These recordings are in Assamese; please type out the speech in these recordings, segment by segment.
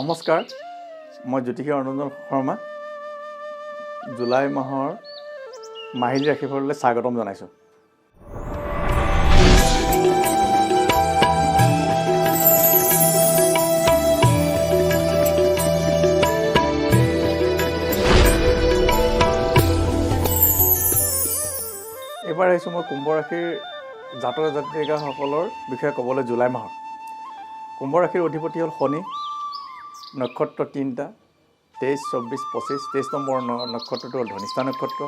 নমস্কাৰ, মই জ্যোতিষী অৰুণৰঞ্জন শৰ্মা জুলাই মাহৰ মাহিলী ৰাশিফললৈ স্বাগতম জনাইছোঁ। এইবাৰ আহিছোঁ মই কুম্ভ ৰাশিৰ জাতক জাতিকাসকলৰ বিষয়ে ক'বলৈ। জুলাই মাহৰ কুম্ভ ৰাশিৰ অধিপতি হ'ল শনি। নক্ষত্ৰ 3টা 23, 24, 25। 23 নম্বৰ নক্ষত্ৰটো হ'ল ধনিষ্ঠা নক্ষত্ৰ,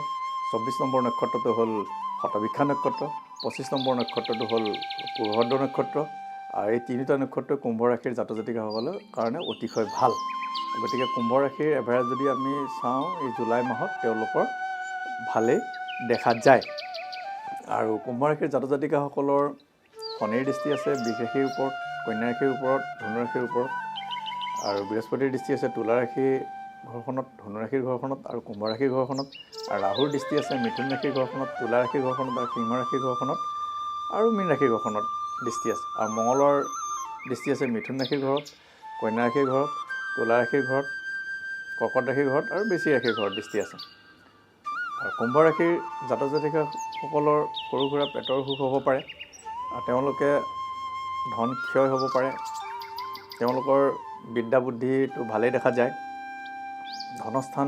24 নম্বৰ নক্ষত্ৰটো হ'ল শতবৃক্ষা নক্ষত্ৰ, 25 নম্বৰ নক্ষত্ৰটো হ'ল পূৰ্বভাদ্ৰ নক্ষত্ৰ। আৰু এই তিনিটা নক্ষত্ৰ কুম্ভ ৰাশিৰ জাতক জাতিকাসকলৰ কাৰণে অতিশয় ভাল। গতিকে কুম্ভ ৰাশিৰ এভাৰেজ যদি আমি চাওঁ, এই জুলাই মাহত তেওঁলোকৰ ভালেই দেখা যায়। আৰু কুম্ভ ৰাশিৰ জাতক জাতিকাসকলৰ শনিৰ দৃষ্টি আছে বৃষ ৰাশিৰ ওপৰত, কন্যা ৰাশিৰ ওপৰত, ধনু ৰাশিৰ ওপৰত। আৰু বৃহস্পতিৰ দৃষ্টি আছে তুলা ৰাশিৰ ঘৰখনত, ধনু ৰাশিৰ ঘৰখনত আৰু কুম্ভ ৰাশিৰ ঘৰখনত। আৰু ৰাহুৰ দৃষ্টি আছে মিথুন ৰাশিৰ ঘৰখনত, তুলা ৰাশিৰ ঘৰখনত আৰু সিংহ ৰাশিৰ ঘৰখনত আৰু মীন ৰাশিৰ ঘৰখনত দৃষ্টি আছে। আৰু মঙলৰ দৃষ্টি আছে মিথুন ৰাশিৰ ঘৰত, কন্যা ৰাশিৰ ঘৰত, তুলা ৰাশিৰ ঘৰত, কৰ্কট ৰাশিৰ ঘৰত আৰু বৃশ্চিক ৰাশিৰ ঘৰত দৃষ্টি আছে। আৰু কুম্ভ ৰাশিৰ জাতক জাতিকাসকলৰ সৰু সুৰা পেটৰ অসুখ হ'ব পাৰে, আৰু তেওঁলোকে ধন ক্ষয় হ'ব পাৰে। তেওঁলোকৰ বিদ্যা বুদ্ধিটো ভালেই দেখা যায়। ধনস্থান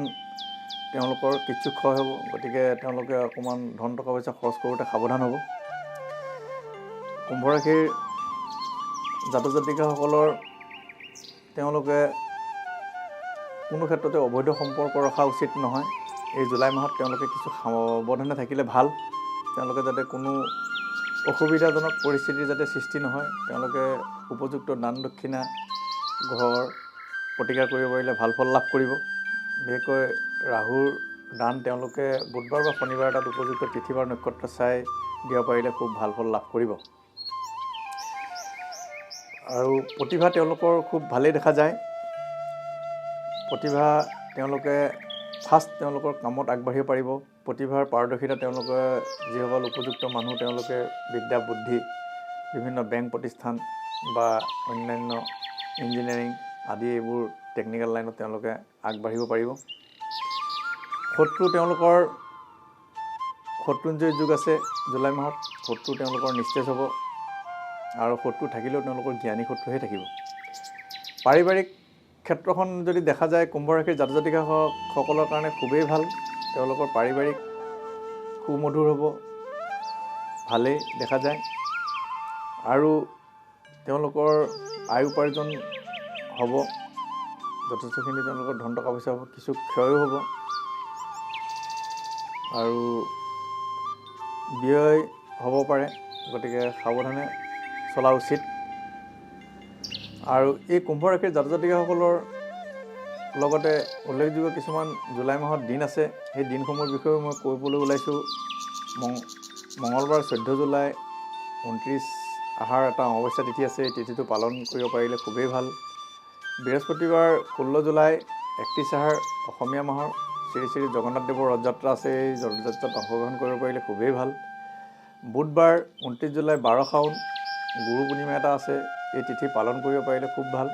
তেওঁলোকৰ কিছু ক্ষয় হ'ব, গতিকে তেওঁলোকে অকণমান ধন টকা পইচা খৰচ কৰোঁতে সাৱধান হ'ব। কুম্ভ ৰাশিৰ জাতক জাতিকাসকলৰ তেওঁলোকে কোনো ক্ষেত্ৰতে অবৈধ সম্পৰ্ক ৰখা উচিত নহয়। এই জুলাই মাহত তেওঁলোকে কিছু সাৱধানে থাকিলে ভাল। তেওঁলোকে যাতে কোনো অসুবিধাজনক পৰিস্থিতিৰ যাতে সৃষ্টি নহয়, তেওঁলোকে উপযুক্ত দান দক্ষিণা ঘৰ প্ৰতিকাৰ কৰিব পাৰিলে ভাল ফল লাভ কৰিব। বিশেষকৈ ৰাহুৰ দান তেওঁলোকে বুধবাৰ বা শনিবাৰ এটাত উপযুক্ত তিথি বাৰ নক্ষত্ৰ চাই দিব পাৰিলে খুব ভাল ফল লাভ কৰিব। আৰু প্ৰতিভা তেওঁলোকৰ খুব ভালেই দেখা যায়। প্ৰতিভা তেওঁলোকে তেওঁলোকৰ কামত আগবাঢ়িব পাৰিব। প্ৰতিভাৰ পাৰদৰ্শিতা তেওঁলোকে যিসকল উপযুক্ত মানুহ, তেওঁলোকে বিদ্যা বুদ্ধি বিভিন্ন বেংক প্ৰতিষ্ঠান বা অন্যান্য ইঞ্জিনিয়াৰিং আদি এইবোৰ টেকনিকেল লাইনত তেওঁলোকে আগবাঢ়িব পাৰিব। তেওঁলোকৰ শত্ৰুঞ্জয় যুগ আছে জুলাই মাহত। শত্ৰু তেওঁলোকৰ নিস্তেজ হ'ব, আৰু শত্ৰু থাকিলেও তেওঁলোকৰ জ্ঞানী শত্ৰুহে থাকিব। পাৰিবাৰিক ক্ষেত্ৰখন যদি দেখা যায়, কুম্ভ ৰাশিৰ জাতক জাতিকাসকলৰ কাৰণে খুবেই ভাল। তেওঁলোকৰ পাৰিবাৰিক সুমধুৰ হ'ব, ভালেই দেখা যায়। আৰু তেওঁলোকৰ আয় উপাৰ্জন হ'ব, যথেষ্টখিনি তেওঁলোকৰ ধন টকা পইচা হ'ব, কিছু ক্ষয়ো হ'ব আৰু ব্যয় হ'ব পাৰে। গতিকে সাৱধানে চলা উচিত। আৰু এই কুম্ভ ৰাশিৰ জাতক জাতিকাসকলৰ লগতে উল্লেখযোগ্য কিছুমান জুলাই মাহত দিন আছে। সেই দিনসমূহৰ বিষয়েও মই ক'বলৈ ওলাইছোঁ। মঙলবাৰ 14 জুলাই 29 আহাৰ এটা অমাৱস্যা তিথি আছে। এই তিথিটো পালন কৰিব পাৰিলে খুবেই ভাল। বৃহস্পতিবাৰ 16 জুলাই 31 আহাৰ অসমীয়া মাহৰ শ্ৰী শ্ৰী জগন্নাথদেৱৰ ৰথযাত্ৰা আছে। এই ৰথযাত্ৰাত অংশগ্ৰহণ কৰিব পাৰিলে খুবেই ভাল। বুধবাৰ 29 জুলাই 12 শাওণ গুৰু পূৰ্ণিমা এটা আছে। এই তিথি পালন কৰিব পাৰিলে খুব ভাল।